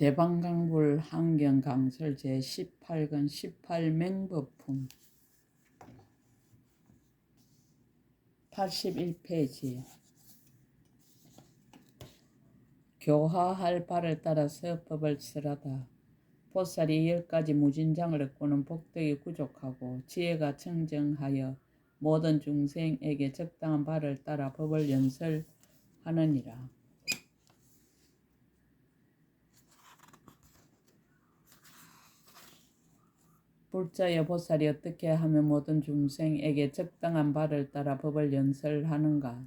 대방강불 환경강설 제18권 18맹법품 81페이지. 교화할 바를 따라서 법을 설하다. 보살이 10가지 무진장을 얻고는 복덕이 구족하고 지혜가 청정하여 모든 중생에게 적당한 바를 따라 법을 연설하느니라. 불자여, 보살이 어떻게 하면 모든 중생에게 적당한 바를 따라 법을 연설하는가?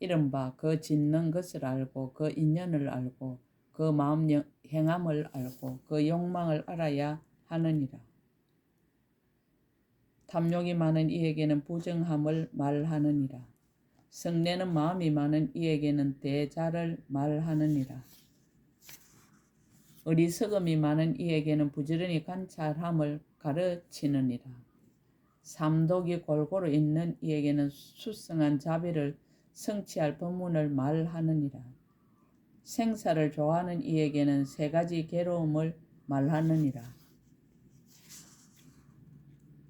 이른바 그 짓는 것을 알고 그 인연을 알고 그 마음 행함을 알고 그 욕망을 알아야 하느니라. 탐욕이 많은 이에게는 부정함을 말하느니라. 성내는 마음이 많은 이에게는 대자를 말하느니라. 어리석음이 많은 이에게는 부지런히 관찰함을 가르치느니라. 삼독이 골고루 있는 이에게는 수성한 자비를 성취할 법문을 말하느니라. 생사를 좋아하는 이에게는 3가지 괴로움을 말하느니라.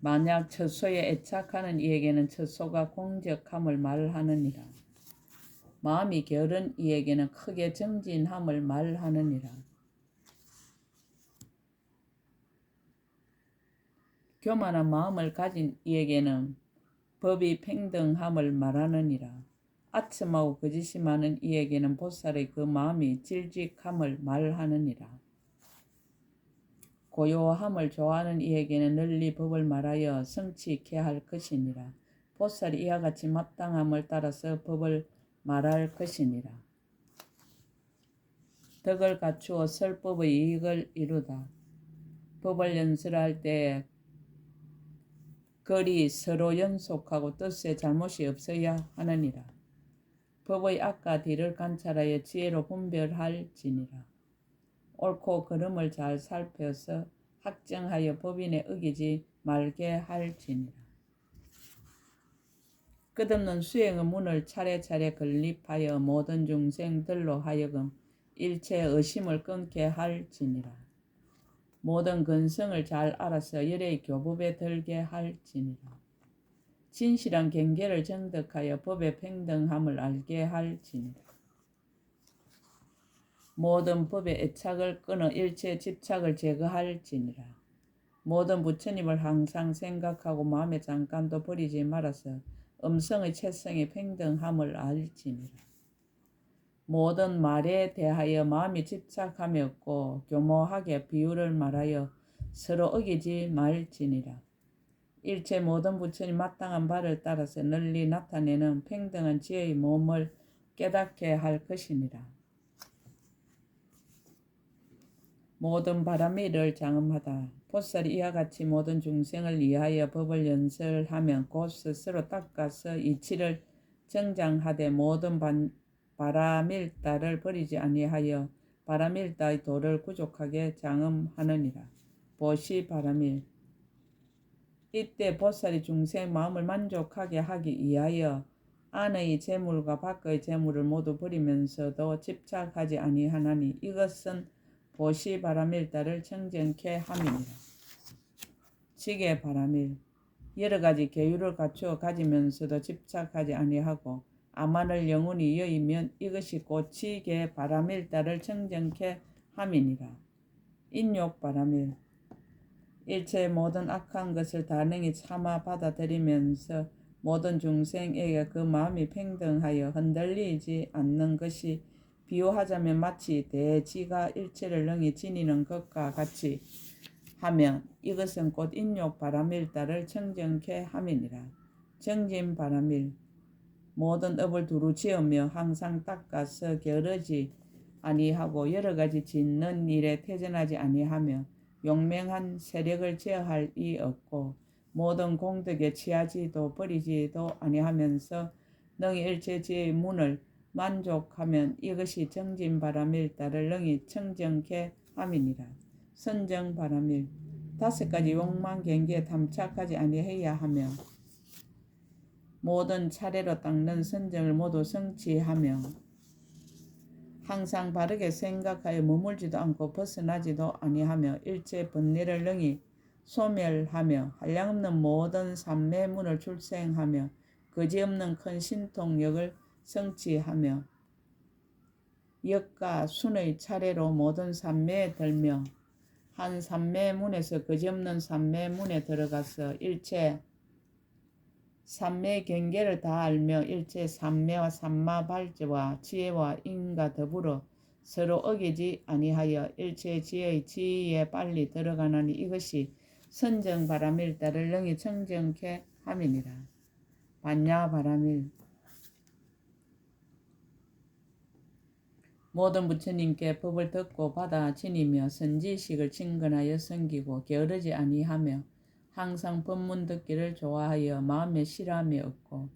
만약 처소에 애착하는 이에게는 처소가 공적함을 말하느니라. 마음이 게으른 이에게는 크게 정진함을 말하느니라. 교만한 마음을 가진 이에게는 법이 평등함을 말하느니라. 아첨하고 거짓이 많은 이에게는 보살의 그 마음이 질직함을 말하느니라. 고요함을 좋아하는 이에게는 널리 법을 말하여 성취케 할 것이니라. 보살이 이와 같이 마땅함을 따라서 법을 말할 것이니라. 덕을 갖추어 설법의 이익을 이루다. 법을 연설할 때 글이 서로 연속하고 뜻에 잘못이 없어야 하느니라. 법의 앞과 뒤를 관찰하여 지혜로 분별할지니라. 옳고 그름을 잘 살펴서 확정하여 법인에 어기지 말게 할지니라. 끝없는 수행의 문을 차례차례 건립하여 모든 중생들로 하여금 일체 의심을 끊게 할지니라. 모든 근성을 잘 알아서 열의 교법에 들게 할지니라. 진실한 경계를 정득하여 법의 평등함을 알게 할지니라. 모든 법의 애착을 끊어 일체 집착을 제거할지니라. 모든 부처님을 항상 생각하고 마음에 잠깐도 버리지 말아서 음성의 채성의 평등함을 알지니라. 모든 말에 대하여 마음이 집착함이 없고 교모하게 비유를 말하여 서로 어기지 말지니라. 일체 모든 부처님 마땅한 바를 따라서 널리 나타내는 평등한 지혜의 몸을 깨닫게 할 것이니라. 모든 바라미를 장엄하다. 보살이 이와 같이 모든 중생을 위하여 법을 연설하면 곧 스스로 닦아서 이치를 정장하되 모든 바라밀다를 버리지 아니하여 바라밀다의 도를 구족하게 장엄하느니라. 보시 바라밀. 이때 보살이 중생 마음을 만족하게 하기 위하여 안의 재물과 밖의 재물을 모두 버리면서도 집착하지 아니하나니 이것은 보시 바라밀다를 청정케 함이니라. 지게 바라밀. 여러 가지 계율을 갖추어 가지면서도 집착하지 아니하고 아만을 영원히 여의면 이것이 곧 지게 바라밀다를 청정케 함이니라. 인욕 바라밀. 일체 모든 악한 것을 다 능히 참아 받아들이면서 모든 중생에게 그 마음이 평등하여 흔들리지 않는 것이 비유하자면 마치 대지가 일체를 능히 지니는 것과 같이 하면 이것은 곧 인욕 바라밀다를 청정케 함이니라. 정진 바라밀. 모든 업을 두루 지으며 항상 닦아서 게으르지 아니하고 여러 가지 짓는 일에 퇴전하지 아니하며 용맹한 세력을 제어할 이 없고 모든 공덕에 취하지도 버리지도 아니하면서 능히 일체 지혜의 문을 만족하면 이것이 정진 바라밀다를 능히 청정케 함이니라. 선정 바라밀. 5가지 욕망 경계에 탐착하지 아니해야 하며 모든 차례로 닦는 선정을 모두 성취하며 항상 바르게 생각하여 머물지도 않고 벗어나지도 아니하며 일체 번뇌를 능히 소멸하며 한량없는 모든 삼매의 문을 출생하며 거지없는 큰 신통력을 성취하며 역과 순의 차례로 모든 삼매에 들며 한 삼매의 문에서 거지없는 삼매의 문에 들어가서 일체 삼매의 경계를 다 알며 일체 삼매와 삼마발제와 지혜와 인과 더불어 서로 어기지 아니하여 일체 지혜의 지혜에 빨리 들어가나니 이것이 선정바라밀다를 능히 청정케 함이니라. 반야바라밀. 모든 부처님께 법을 듣고 받아 지니며 선지식을 친근하여 섬기고 게으르지 아니하며 항상 법문 듣기를 좋아하여 마음에 실함이 없고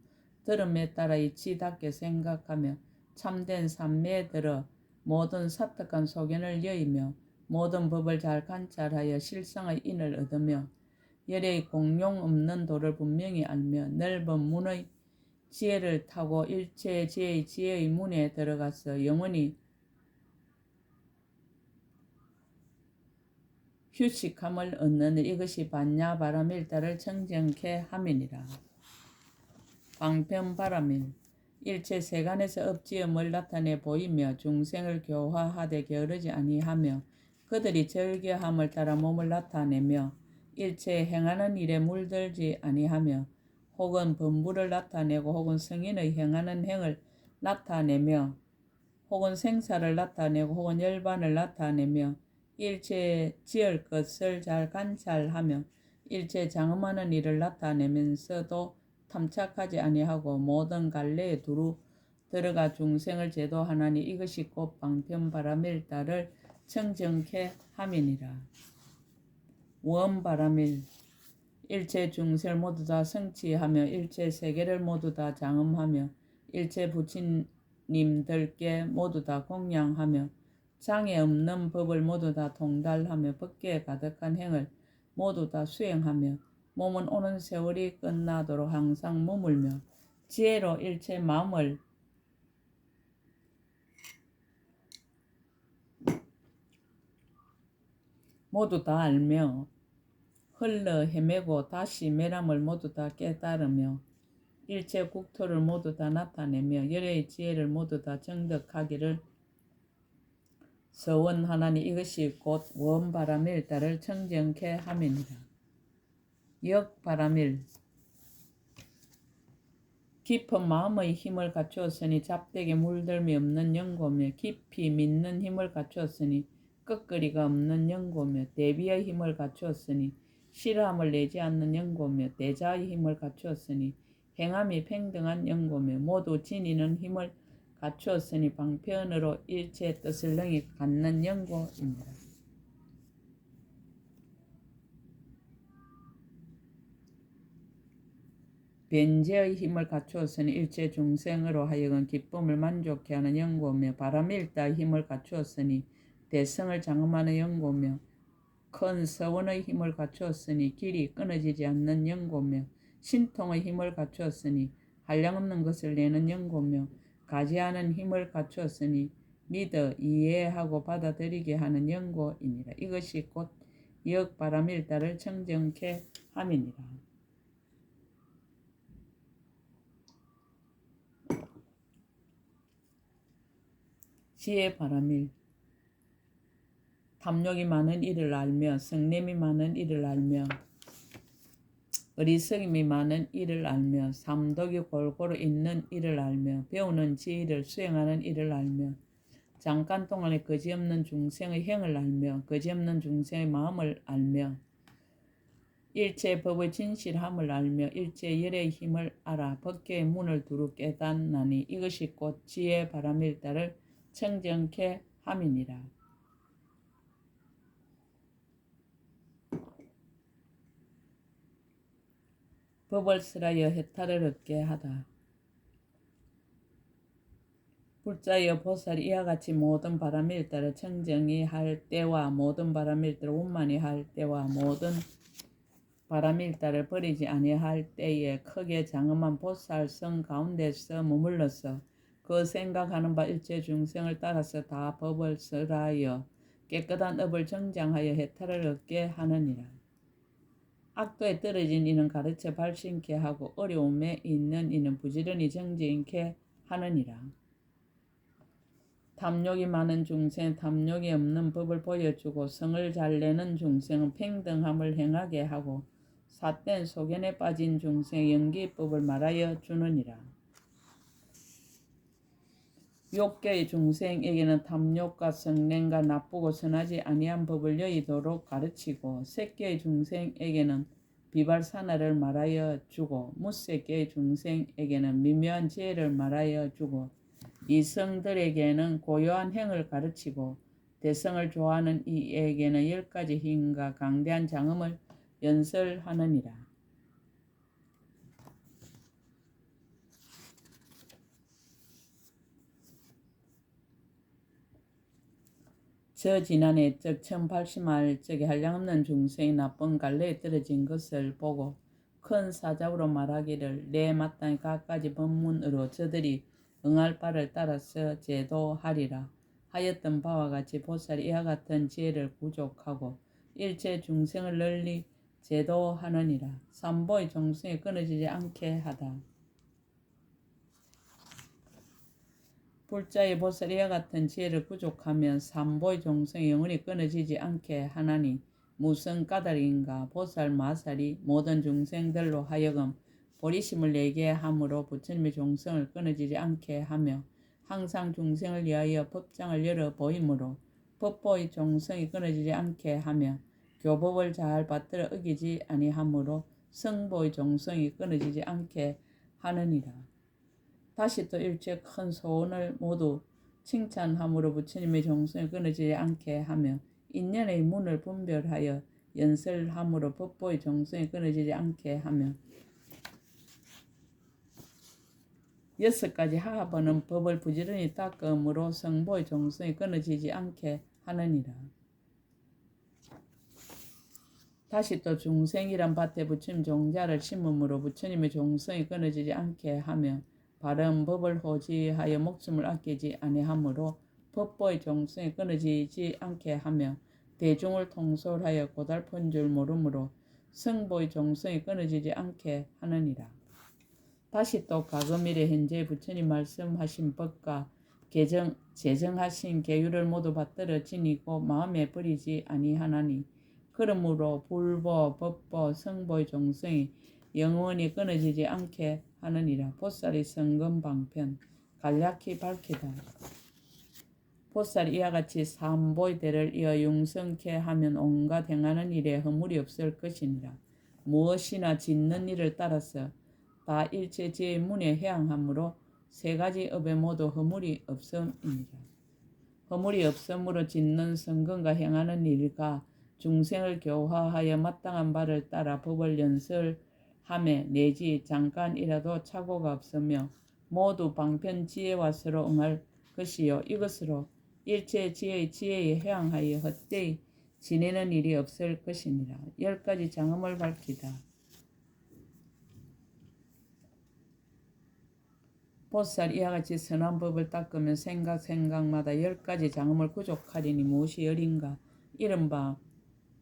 들음에 따라 이치답게 생각하며 참된 삼매에 들어 모든 사특한 소견을 여의며 모든 법을 잘 관찰하여 실상의 인을 얻으며 열의 공용 없는 도를 분명히 알며 넓은 문의 지혜를 타고 일체의 지혜의 문에 들어가서 영원히 휴식함을 얻는 이것이 반야바라밀다를 청정케 함이니라. 방편바라밀. 일체 세간에서 업지음을 나타내 보이며 중생을 교화하되 게으르지 아니하며 그들이 절개함을 따라 몸을 나타내며 일체 행하는 일에 물들지 아니하며 혹은 범부를 나타내고 혹은 성인의 행하는 행을 나타내며 혹은 생사를 나타내고 혹은 열반을 나타내며 일체 지을 것을 잘 관찰하며 일체 장엄하는 일을 나타내면서도 탐착하지 아니하고 모든 갈래에 두루 들어가 중생을 제도하나니 이것이 곧 방편바라밀다를 청정케 함이니라. 원바라밀. 일체 중생을 모두 다 성취하며 일체 세계를 모두 다 장엄하며 일체 부처님들께 모두 다供養하며 장애 없는 법을 모두 다 통달하며 법계에 가득한 행을 모두 다 수행하며 몸은 오는 세월이 끝나도록 항상 머물며 지혜로 일체 마음을 모두 다 알며 흘러 헤매고 다시 매람을 모두 다 깨달으며 일체 국토를 모두 다 나타내며 열의 지혜를 모두 다 정득하기를 서원하나니 이것이 곧 원바라밀다를 청정케 함이니라. 역바라밀. 깊은 마음의 힘을 갖추었으니 잡되게 물들미 없는 연고며 깊이 믿는 힘을 갖추었으니 끄끄리가 없는 연고며 대비의 힘을 갖추었으니 싫어함을 내지 않는 연고며 대자의 힘을 갖추었으니 행함이 평등한 연고며 모두 지니는 힘을 갖추었으니 방편으로 일체의 뜻을 능히 갖는 연고입니다. 변제의 힘을 갖추었으니 일체 중생으로 하여금 기쁨을 만족케 하는 연고며 바라밀다의 힘을 갖추었으니 대성을 장엄하는 연고며 큰 서원의 힘을 갖추었으니 길이 끊어지지 않는 연고며 신통의 힘을 갖추었으니 한량없는 것을 내는 연고며 가지하는 힘을 갖추었으니 믿어 이해하고 받아들이게 하는 연고이니라. 이것이 곧 역바라밀다를 청정케 함이니라. 지혜바라밀. 탐욕이 많은 이를 알며 성냄이 많은 이를 알며 어리석임이 많은 이를 알며 삼독이 골고루 있는 이를 알며 배우는 지혜를 수행하는 이를 알며 잠깐 동안에 거지없는 중생의 행을 알며 거지없는 중생의 마음을 알며 일체 법의 진실함을 알며 일체 열의 힘을 알아 법계의 문을 두루 깨닫나니 이것이 곧 지혜바라밀다를 청정케 함이니라. 법을 설하여 해탈을 얻게 하다. 불자여 보살이 이와 같이 모든 바라밀다를 청정히 할 때와 모든 바라밀다를 원만히 할 때와 모든 바라밀다를 버리지 아니할 때에 크게 장엄한 보살성 가운데서 머물러서 그 생각하는 바 일체 중생을 따라서 다 법을 설하여 깨끗한 업을 정장하여 해탈을 얻게 하느니라. 악도에 떨어진 이는 가르쳐 발신케 하고 어려움에 있는 이는 부지런히 정지케 하느니라. 탐욕이 많은 중생, 탐욕이 없는 법을 보여주고 성을 잘 내는 중생은 평등함을 행하게 하고 삿된 소견에 빠진 중생 연기법을 말하여 주느니라. 욕계의 중생에게는 탐욕과 성냄과 나쁘고 선하지 아니한 법을 여의도록 가르치고 색계의 중생에게는 비발사나를 말하여 주고 무색계의 중생에게는 미묘한 지혜를 말하여 주고 이성들에게는 고요한 행을 가르치고 대성을 좋아하는 이에게는 10가지 힘과 강대한 장엄을 연설하느니라. 저 지난해 적 1080말 적에 한량없는 중생이 나쁜 갈래에 떨어진 것을 보고 큰 사자우로 말하기를 내 마땅히 갖가지 법문으로 저들이 응할 바를 따라서 제도하리라 하였던 바와 같이 보살이 이와 같은 지혜를 구족하고 일체 중생을 널리 제도하느니라. 삼보의 종성이 끊어지지 않게 하다. 불자의 보살이 이와 같은 지혜를 구족하면 삼보의 종성이 영원히 끊어지지 않게 하나니 무슨 까닭인가. 보살 마살이 모든 중생들로 하여금 보리심을 내게 함으로 부처님의 종성을 끊어지지 않게 하며 항상 중생을 위하여 법장을 열어 보이므로 법보의 종성이 끊어지지 않게 하며 교법을 잘 받들어 어기지 아니하므로 성보의 종성이 끊어지지 않게 하느니라. 다시 또 일체 큰 소원을 모두 칭찬함으로 부처님의 종성이 끊어지지 않게 하며 인연의 문을 분별하여 연설함으로 법보의 종성이 끊어지지 않게 하며 6가지 하합하는 법을 부지런히 닦음으로 성보의 종성이 끊어지지 않게 하느니라. 다시 또 중생이란 밭에 부처님 종자를 심음으로 부처님의 종성이 끊어지지 않게 하며 바른 법을 호지하여 목숨을 아끼지 아니하므로 법보의 종성이 끊어지지 않게 하며 대중을 통솔하여 고달픈 줄 모르므로 성보의 종성이 끊어지지 않게 하느니라. 다시 또 가금일에 현재 부처님 말씀하신 법과 제정하신 계율을 모두 받들어 지니고 마음에 버리지 아니하나니 그러므로 불보, 법보, 성보의 종성이 영원히 끊어지지 않게 하느니라. 보살이 성금방편 간략히 밝히다. 보살이 이와 같이 삼보의 대를 이어 융성케 하면 온갖 행하는 일에 허물이 없을 것이니라. 무엇이나 짓는 일을 따라서 다 일체 지혜의 문에 해양하므로 3가지 업에 모두 허물이 없음이니라. 허물이 없음으로 짓는 성근과 행하는 일과 중생을 교화하여 마땅한 바를 따라 법을 연설하며 내지 잠깐이라도 착오가 없으며 모두 방편 지혜와 서로 응할 것이요 이것으로 일체 지혜에 해양하여 헛되이 지내는 일이 없을 것이니라. 10가지 장엄을 밝히다. 보살 이와 같이 선한 법을 닦으면 생각마다 10가지 장엄을 구족하리니 무엇이 열인가. 이른바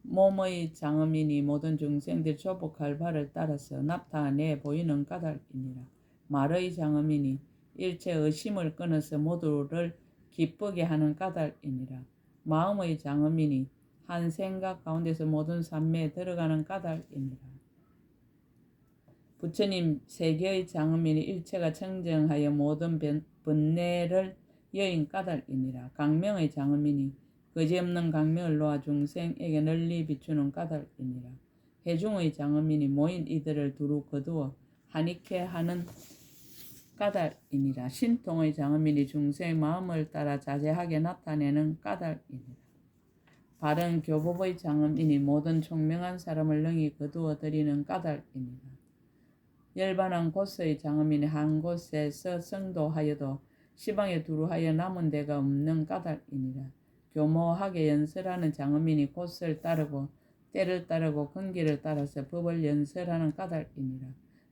몸의 장엄이니 모든 중생들 조복할 바를 따라서 나타내 보이는 까닭이니라. 말의 장엄이니 일체 의심을 끊어서 모두를 기쁘게 하는 까닭이니라. 마음의 장엄이니 한 생각 가운데서 모든 산매에 들어가는 까닭이니라. 부처님 세계의 장엄이니 일체가 청정하여 모든 번뇌를 여인 까닭이니라. 강명의 장엄이니 거지없는 강명을 놓아 중생에게 널리 비추는 까닭이니라. 해중의 장엄이니 모인 이들을 두루 거두어 한익케 하는 까닭이니라. 신통의 장엄이니 중생의 마음을 따라 자세하게 나타내는 까닭이니라. 바른 교법의 장엄이니 모든 총명한 사람을 능히 거두어 들이는 까닭이니라. 열반한 곳의 장엄이니 한 곳에서 성도하여도 시방에 두루하여 남은 데가 없는 까닭이니라. 교모하게 연설하는 장엄이니 곳을 따르고 때를 따르고 근기를 따라서 법을 연설하는 까닭이니라.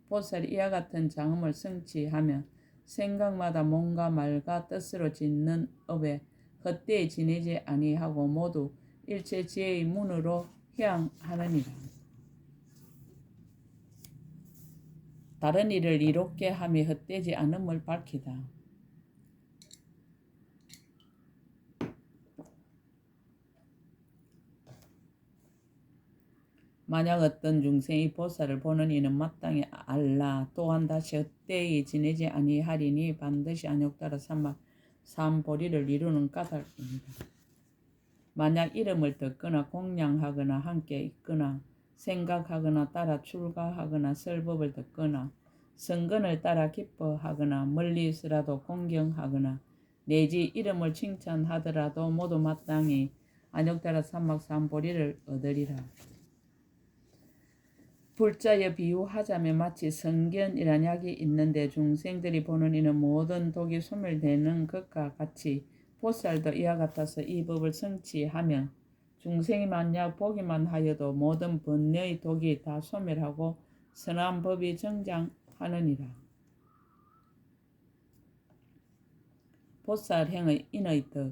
보살이 이와 같은 장엄을 성취하며 생각마다 몸과 말과 뜻으로 짓는 업에 헛되이 지내지 아니하고 모두 일체 지혜의 문으로 향하느니라. 다른 일을 이롭게 함이 헛되지 않음을 밝히다. 만약 어떤 중생이 보살을 보는 이는 마땅히 알라. 또한 다시 헛되이 지내지 아니하리니 반드시 안욕따라 삼보리를 이루는 까닭입니다. 만약 이름을 듣거나 공양하거나 함께 있거나 생각하거나 따라 출가하거나 설법을 듣거나 성근을 따라 기뻐하거나 멀리 있으라도 공경하거나 내지 이름을 칭찬하더라도 모두 마땅히 안욕따라 삼보리를 얻으리라. 불자여 비유하자면 마치 성견이란 약이 있는데 중생들이 보는 이는 모든 독이 소멸되는 것과 같이 보살도 이와 같아서 이 법을 성취하면 중생이 만약 보기만 하여도 모든 번뇌의 독이 다 소멸하고 선한 법이 정장하느니라. 보살행의 인의 덕.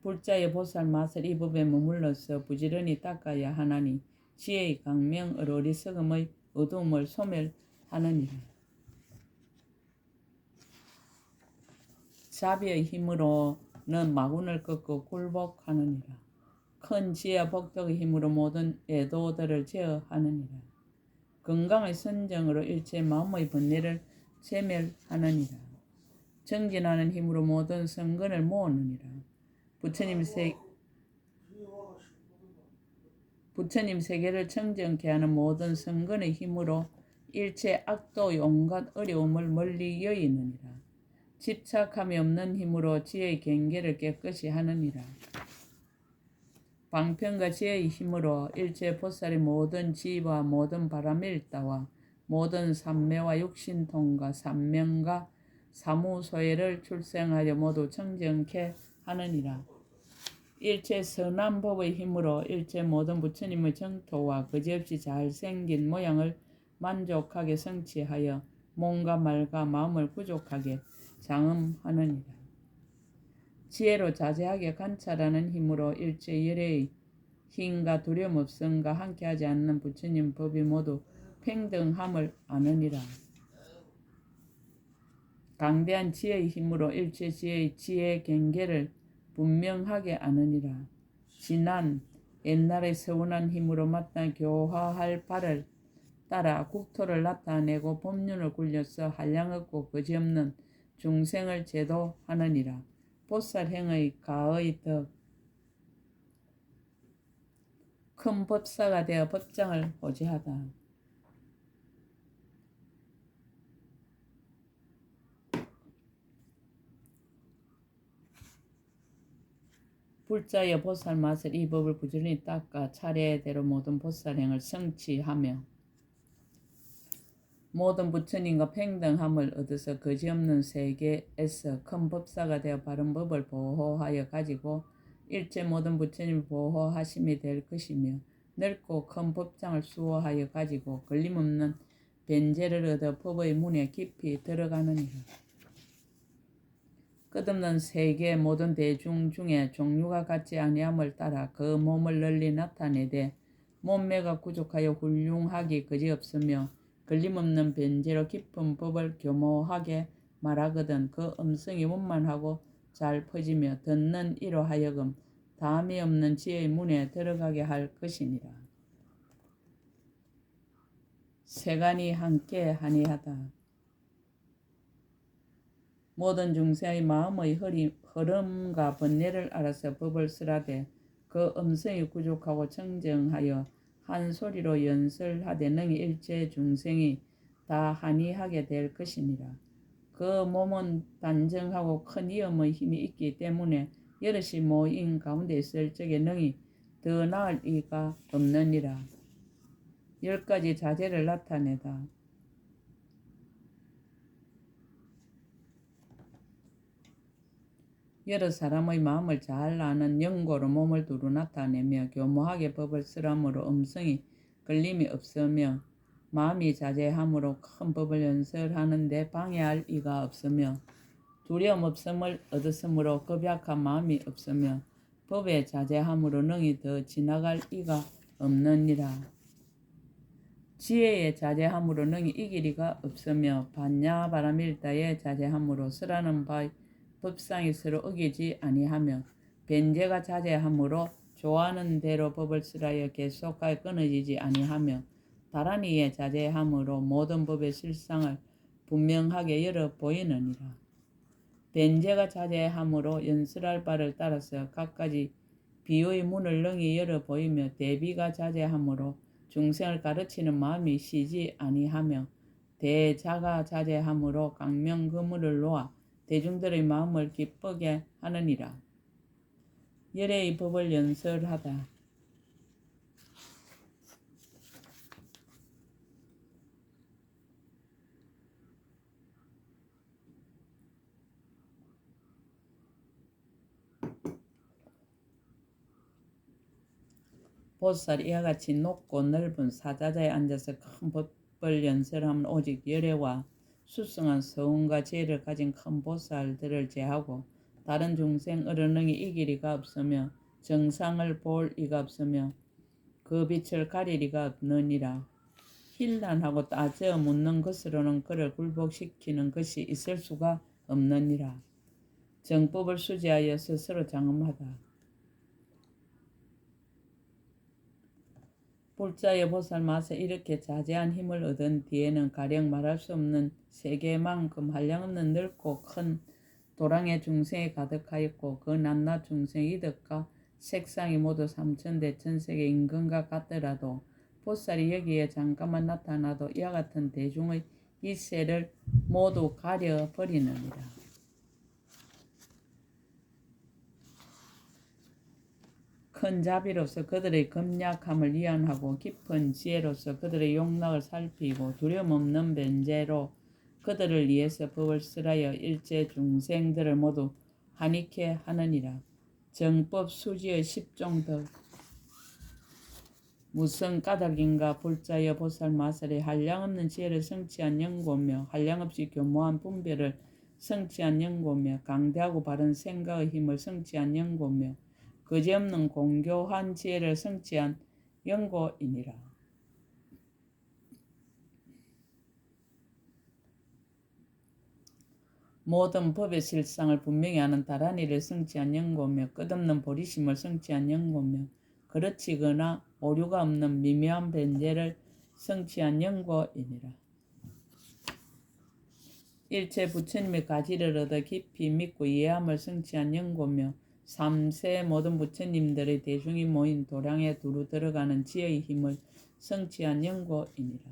불자의 보살 맛을 이 법에 머물러서 부지런히 닦아야 하나니 지혜의 강명을 어리석음의 어두움을 소멸하느니라. 자비의 힘으로는 마군을 꺾고 굴복하느니라. 큰 지혜와 복덕의 힘으로 모든 애도들을 제어하느니라. 건강의 선정으로 일체 마음의 번뇌를 제멸하느니라. 정진하는 힘으로 모든 성근을 모으느니라. 부처님 세계를 청정케 하는 모든 성근의 힘으로 일체 악도의 온갖 어려움을 멀리 여의느니라. 집착함이 없는 힘으로 지혜의 경계를 깨끗이 하느니라. 방편과 지혜의 힘으로 일체 보살의 모든 지와 모든 바람일다와 모든 삼매와 육신통과 삼명과 사무소회를 출생하여 모두 청정케 하느니라. 일체 선한 법의 힘으로 일체 모든 부처님의 정토와 그지없이 잘생긴 모양을 만족하게 성취하여 몸과 말과 마음을 구족하게 장엄하느니라. 지혜로 자세하게 관찰하는 힘으로 일체 열애의 힘과 두려움 없음과 함께하지 않는 부처님 법이 모두 평등함을 아느니라. 강대한 지혜의 힘으로 일체 지혜의 경계를 분명하게 아느니라. 지난 옛날의 서운한 힘으로 마땅히 교화할 바를 따라 국토를 나타내고 법륜을 굴려서 한량없고 거지없는 중생을 제도하느니라. 보살행의 가의 덕. 큰 법사가 되어 법장을 보지하다. 불자여 보살 맛을 이 법을 부지런히 닦아 차례대로 모든 보살행을 성취하며 모든 부처님과 평등함을 얻어서 거지없는 세계에서 큰 법사가 되어 바른 법을 보호하여 가지고 일체 모든 부처님을 보호하심이 될 것이며 넓고 큰 법장을 수호하여 가지고 걸림없는 변제를 얻어 법의 문에 깊이 들어가느니라. 끝없는 세계 모든 대중 중에 종류가 같지 아니함을 따라 그 몸을 널리 나타내되 몸매가 부족하여 훌륭하기 그지없으며 걸림없는 변제로 깊은 법을 교모하게 말하거든 그 음성이 원만하고 잘 퍼지며 듣는 이로 하여금 다함이 없는 지혜의 문에 들어가게 할 것이니라. 세간이 함께 하니하다. 모든 중생의 마음의 흐름과 번뇌를 알아서 법을 쓰라되 그 음성이 부족하고 청정하여 한 소리로 연설하되 능히 일체 중생이 다 한이하게 될 것이니라. 그 몸은 단정하고 큰 위엄의 힘이 있기 때문에 여럿이 모인 가운데 있을 적에 능히 더 나을 이가 없느니라. 10가지 자제를 나타내다. 여러 사람의 마음을 잘 아는 영고로 몸을 두루 나타내며 교모하게 법을 쓰람으로 음성이 걸림이 없으며 마음이 자제함으로 큰 법을 연설하는데 방해할 이가 없으며 두려움 없음을 얻었으므로 겁약한 마음이 없으며 법에 자제함으로 능히 더 지나갈 이가 없느니라. 지혜에 자제함으로 능히 이길 이가 없으며 반야 바라밀다에 자제함으로 쓰라는 바의 법상이 서로 어기지 아니하며 변제가 자제함으로 좋아하는 대로 법을 쓰라여 계속하여 끊어지지 아니하며 다란이에 자제함으로 모든 법의 실상을 분명하게 열어 보이느니라. 변제가 자제함으로 연설할 바를 따라서 갖가지 비유의 문을 능히 열어 보이며 대비가 자제함으로 중생을 가르치는 마음이 쉬지 아니하며 대자가 자제함으로 강명 그물을 놓아 대중들의 마음을 기쁘게 하느니라. 열애의 법을 연설하다. 보살 이와 같이 높고 넓은 사자자에 앉아서 큰 법을 연설하면 오직 열애와 수승한 서운과 지혜를 가진 큰 보살들을 제하고 다른 중생을 능히 이길 이가 없으며 정상을 볼 이가 없으며 그 빛을 가릴 이가 없느니라. 힐난하고 따져 묻는 것으로는 그를 굴복시키는 것이 있을 수가 없느니라. 정법을 수지하여 스스로 장엄하다. 불자의 보살 맛에 이렇게 자제한 힘을 얻은 뒤에는 가령 말할 수 없는 세계만큼 한량없는 넓고 큰 도랑의 중생이 가득하였고 그 낱낱 중생의 이득과 색상이 모두 삼천대천색의 임금과 같더라도 보살이 여기에 잠깐만 나타나도 이와 같은 대중의 이세를 모두 가려버리느니라. 큰 자비로서 그들의 겁약함을 이안하고 깊은 지혜로서 그들의 욕락을 살피고 두려움 없는 변제로 그들을 위해서 법을 쓰라여 일체 중생들을 모두 한익해 하느니라. 정법 수지의 10종덕 무슨 까닭인가. 불자여 보살 마살이 한량없는 지혜를 성취한 연고며 한량없이 교모한 분별을 성취한 연고며 강대하고 바른 생각의 힘을 성취한 연고며 그지없는 공교한 지혜를 성취한 연고이니라. 모든 법의 실상을 분명히 아는 다란이를 성취한 연고며 끝없는 보리심을 성취한 연고며 그르치거나 오류가 없는 미묘한 변제를 성취한 연고이니라. 일체 부처님의 가지를 얻어 깊이 믿고 이해함을 성취한 연고며 3세 모든 부처님들의 대중이 모인 도량에 두루 들어가는 지혜의 힘을 성취한 연고이니라.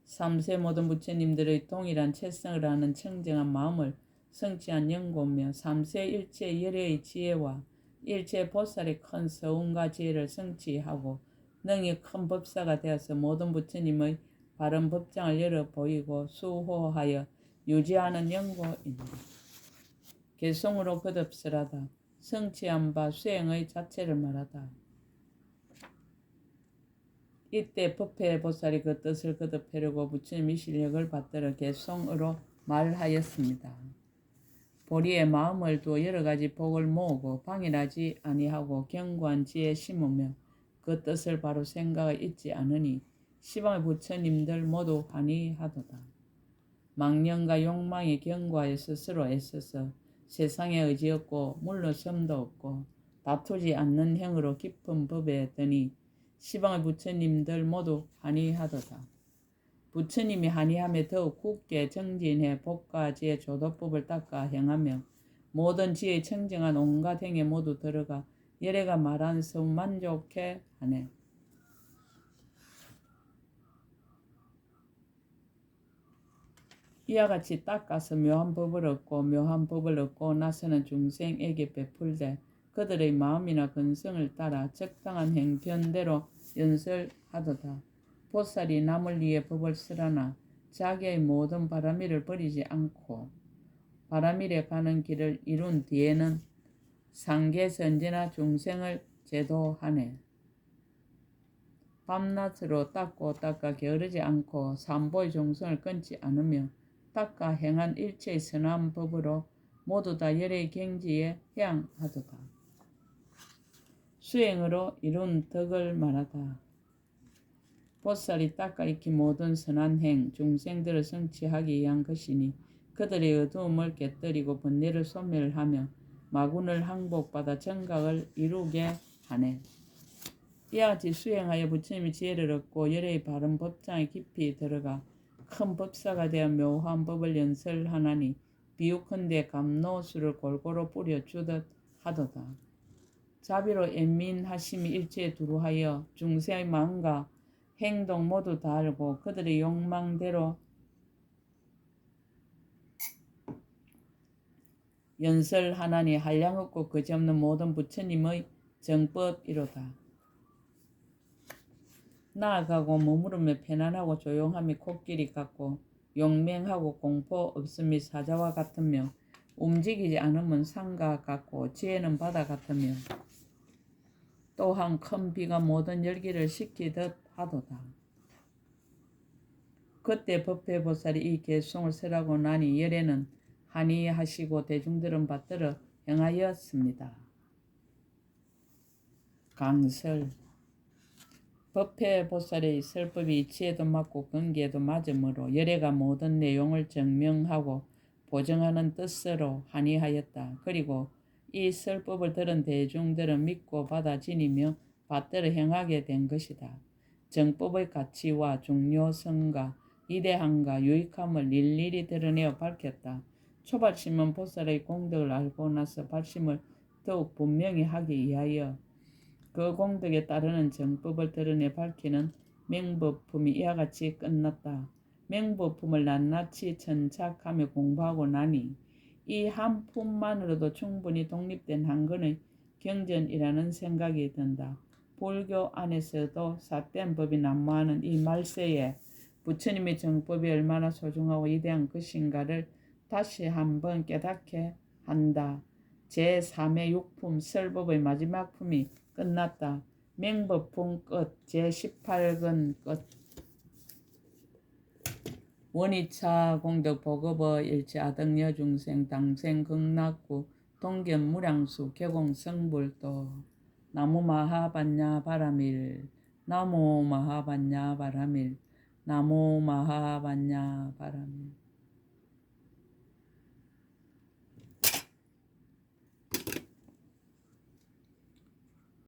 3세 모든 부처님들의 동일한 채성을 아는 청정한 마음을 성취한 연고며 3세 일체 열애의 지혜와 일체 보살의 큰 서운과 지혜를 성취하고 능히 큰 법사가 되어서 모든 부처님의 바른 법장을 열어 보이고 수호하여 유지하는 연고이니라. 개성으로 거듭설하다. 성취한 바 수행의 자체를 말하다. 이때 법회 보살이 그 뜻을 거듭하려고 부처님의 실력을 받들어 개성으로 말하였습니다. 보리에 마음을 두어 여러 가지 복을 모으고 방일하지 아니하고 견고한 지혜에 심으며 그 뜻을 바로 생각에 잊지 않으니 시방의 부처님들 모두 환희하도다. 망령과 욕망이 견고하여 스스로 애써서 세상에 의지 없고 물러섬도 없고 다투지 않는 행으로 깊은 법에 드니 시방의 부처님들 모두 환희하도다. 부처님이 환희함에 더욱 굳게 정진해 복과 지혜 조도법을 닦아 행하며 모든 지혜의 청정한 온갖 행에 모두 들어가 열애가 말한 성 만족해 하네. 이와 같이 닦아서 묘한 법을 얻고 묘한 법을 얻고 나서는 중생에게 베풀되 그들의 마음이나 근성을 따라 적당한 행편대로 연설하도다. 보살이 남을 위해 법을 쓰라나 자기의 모든 바람일을 버리지 않고 바람일에 가는 길을 이룬 뒤에는 상계선지나 중생을 제도하네. 밤낮으로 닦고 닦아 게으르지 않고 삼보의 종성을 끊지 않으며 닦아 행한 일체의 선한 법으로 모두 다 열의 경지에 해양하도다. 수행으로 이룬 덕을 말하다. 보살이 닦아 익힌 모든 선한 행, 중생들을 성취하기 위한 것이니 그들의 어두움을 깨뜨리고 번뇌를 소멸하며 마군을 항복받아 정각을 이루게 하네. 이와 같이 수행하여 부처님의 지혜를 얻고 열의 바른 법장에 깊이 들어가 큰 법사가 되어 묘한 법을 연설하나니 비유컨대 감로수를 골고루 뿌려주듯 하도다. 자비로 연민하심이 일체에 두루하여 중생의 마음과 행동 모두 다 알고 그들의 욕망대로 연설하나니 한량없고 그지없는 모든 부처님의 정법이로다. 나아가고 머무르며 편안하고 조용함이 코끼리 같고 용맹하고 공포 없음이 사자와 같으며 움직이지 않으면 산과 같고 지혜는 바다 같으며 또한 큰 비가 모든 열기를 식히듯 하도다. 그때 법회보살이 이 개송을 설하고 나니 열애는 한의하시고 대중들은 받들어 행하였습니다. 강설 법회보살의 설법이 이치에도 맞고 근기에도 맞으므로 열애가 모든 내용을 증명하고 보증하는 뜻으로 한의하였다. 그리고 이 설법을 들은 대중들은 믿고 받아 지니며 받들어 행하게 된 것이다. 정법의 가치와 중요성과 위대함과 유익함을 일일이 드러내어 밝혔다. 초발심은 보살의 공덕을 알고 나서 발심을 더욱 분명히 하기 위하여 그 공덕에 따르는 정법을 드러내 밝히는 맹법품이 이와 같이 끝났다. 맹법품을 낱낱이 천착하며 공부하고 나니 이 한 품만으로도 충분히 독립된 한 권의 경전이라는 생각이 든다. 불교 안에서도 삿된 법이 난무하는 이 말세에 부처님의 정법이 얼마나 소중하고 위대한 것인가를 다시 한번 깨닫게 한다. 제3의 육품 설법의 마지막 품이 끝났다. 맹법품 끝. 제18권 끝. 원이차 공덕 보급어 일체 아등여 중생 당생 극락구 동견 무량수 개공 성불도 나무 마하반야 바라밀 나무 마하반야 바라밀 나무 마하반야 바라밀